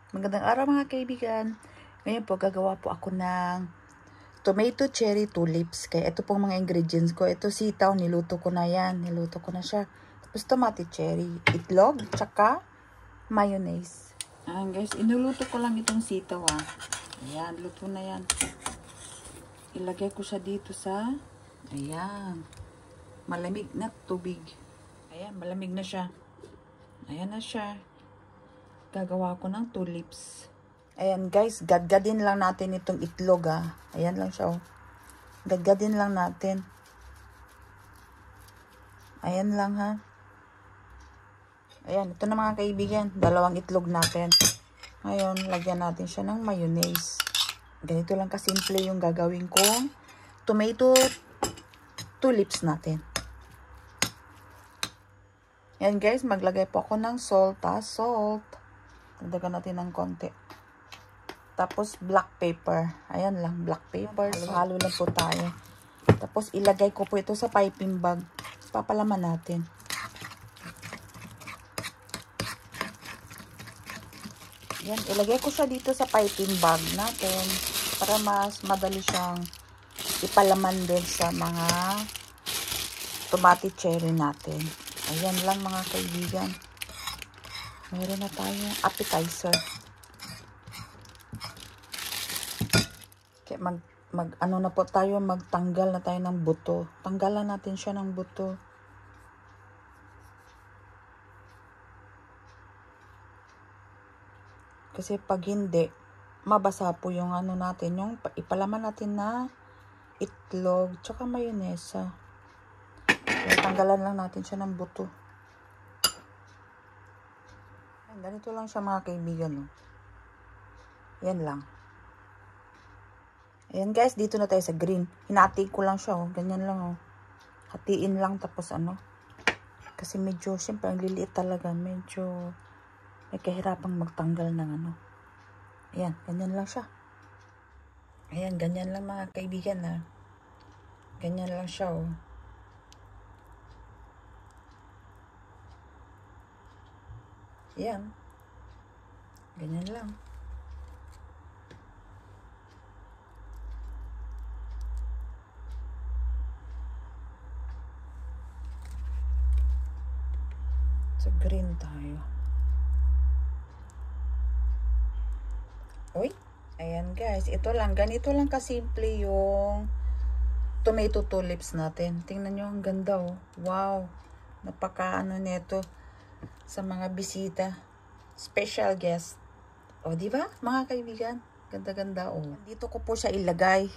Magandang araw mga kaibigan. Ngayon po gagawa po ako ng tomato cherry tulips. Kaya ito pong mga ingredients ko. Ito sitaw, niluto ko na yan. Niluto ko na siya. Tapos tomato cherry, itlog, tsaka mayonnaise. Ayan guys, inuluto ko lang itong sitaw ha. Ayan, luto na yan. Ilagay ko siya dito sa, ayan, malamig na tubig. Ayan, malamig na siya. Ayan na siya. Gagawa ko ng tulips. Ayan guys, gadgadin lang natin itong itlog ha. Ayan lang siya oh. Gadgadin lang natin. Ayan lang ha. Ayan, ito na mga kaibigan. Dalawang itlog natin. Ngayon, lagyan natin siya ng mayonnaise. Ganito lang kasimple yung gagawin kong tomato tulips natin. Ayan guys, maglagay po ako ng salt ha. Salt. Dagdagan natin ng konti. Tapos black pepper. Ayan lang, black pepper. Halo lang po tayo. Tapos ilagay ko po ito sa piping bag. Papalaman natin. Ayan, ilagay ko siya dito sa piping bag natin. Para mas madali siyang ipalaman din sa mga tomato cherry natin. Ayan lang mga kaibigan. Mayroon na tayong appetizer. Kaya ano na po tayo, magtanggal na tayo ng buto. Tanggalan natin siya ng buto. Kasi pag hindi, mabasa po yung ano natin, yung ipalaman natin na itlog, tsaka mayonnaise. Kaya tanggalan lang natin siya ng buto. Ganito lang siya mga kaibigan. Oh. Yan lang. Ayan guys, dito na tayo sa green. Hinati ko lang siya. Oh. Ganyan lang. Oh. Hatiin lang tapos ano. Kasi medyo, syempre, ang liliit talaga. Medyo may kahirapang magtanggal ng ano. Ayan, ganyan lang siya. Ayan, ganyan lang mga kaibigan ha. Ganyan lang siya oh. Ayan. Ganyan lang. So, green tayo. Uy, ayan guys. Ito lang. Ganito lang kasimple yung tomato tulips natin. Tingnan nyo, ang ganda oh. Wow. Napaka ano nito sa mga bisita. Special guest. O, di ba mga kaibigan? Ganda-ganda oh. Dito ko po siya ilagay.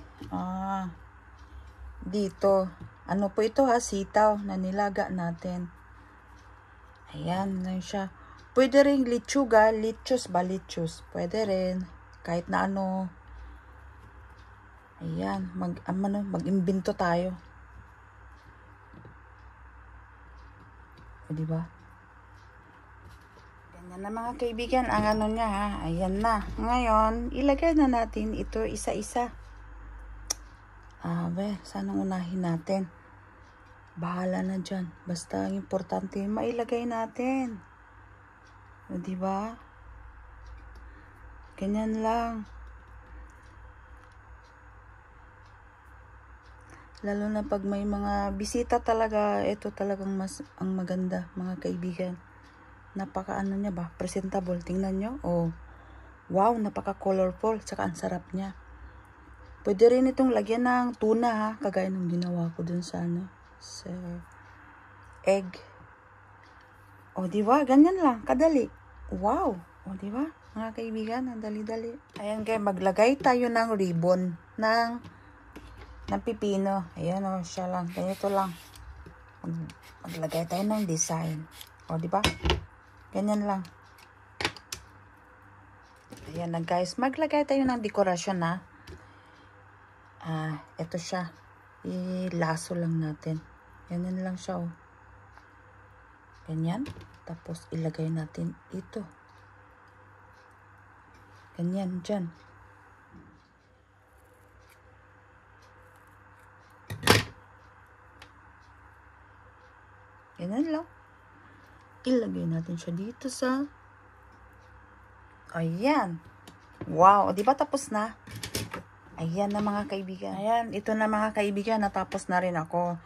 Dito. Ano po ito ha? Sitaw na nilaga natin. Ayan lang siya. Pwede rin litsuga, litchus ba? Litchus. Pwede rin. Kahit na ano. Ayan. Mag-imbento tayo. O, diba? Ganyan na mga kaibigan. Ang ano niya ha. Ayan na. Ngayon, ilagay na natin ito isa-isa. Sana unahin natin. Bahala na dyan. Basta ang importante, mailagay natin. O, diba? Ganyan lang. Lalo na pag may mga bisita talaga, ito talagang mas ang maganda, mga kaibigan. Napaka ano niya ba? Presentable. Tingnan nyo. Oh. Wow, napaka colorful. Tsaka ang sarap niya. Pwede rin itong lagyan ng tuna ha. Kagaya ng ginawa ko dun sa ano. Sa egg. O, diba? Ganyan lang. Kadali. Wow. O, diba? Mga kaibigan, ang dali-dali. Ayan guys, maglagay tayo ng ribbon ng pipino. Ayan o, siya lang. Ganito lang. Maglagay tayo ng design. O, diba? Ganyan lang. Ayan na guys. Maglagay tayo ng dekorasyon na. Ito siya. Ilaso lang natin. Ganyan lang siya o. Ganyan. Tapos ilagay natin ito. Ganyan dyan. Ganyan lang. Ilagay natin siya dito sa Ayan. Wow, di ba tapos na? Ayan na mga kaibigan. Ayan, ito na mga kaibigan, natapos na rin ako.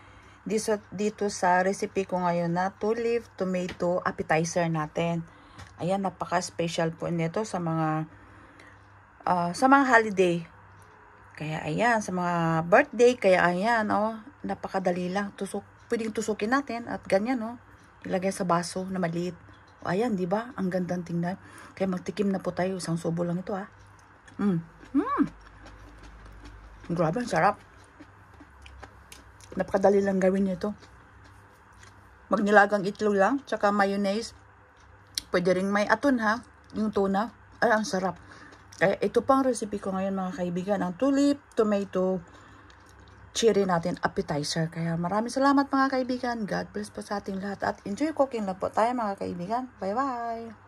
Dito sa recipe ko ngayon na 2-leaf tomato appetizer natin. Ayan, napaka-special po nito sa mga holiday. Kaya ayan, sa mga birthday, kaya ayan, oh, napakadali lang. Pwedeng tusukin natin at ganyan, oh. Ilagay sa baso na maliit. O, ayan, di ba? Ang gandang tingnan. Kaya magtikim na po tayo. Isang subo lang ito, ah. Grabe, ang sarap. Napakadali lang gawin nito. Magnilagang itlog lang, tsaka mayonnaise. Pwede ring may aton, ha? Yung tuna. Ay, ang sarap. Kaya ito pang recipe ko ngayon mga kaibigan. Ang 2-leaf tomato cherry natin appetizer. Kaya maraming salamat mga kaibigan. God bless po sa ating lahat. At enjoy cooking lang po tayo mga kaibigan. Bye-bye!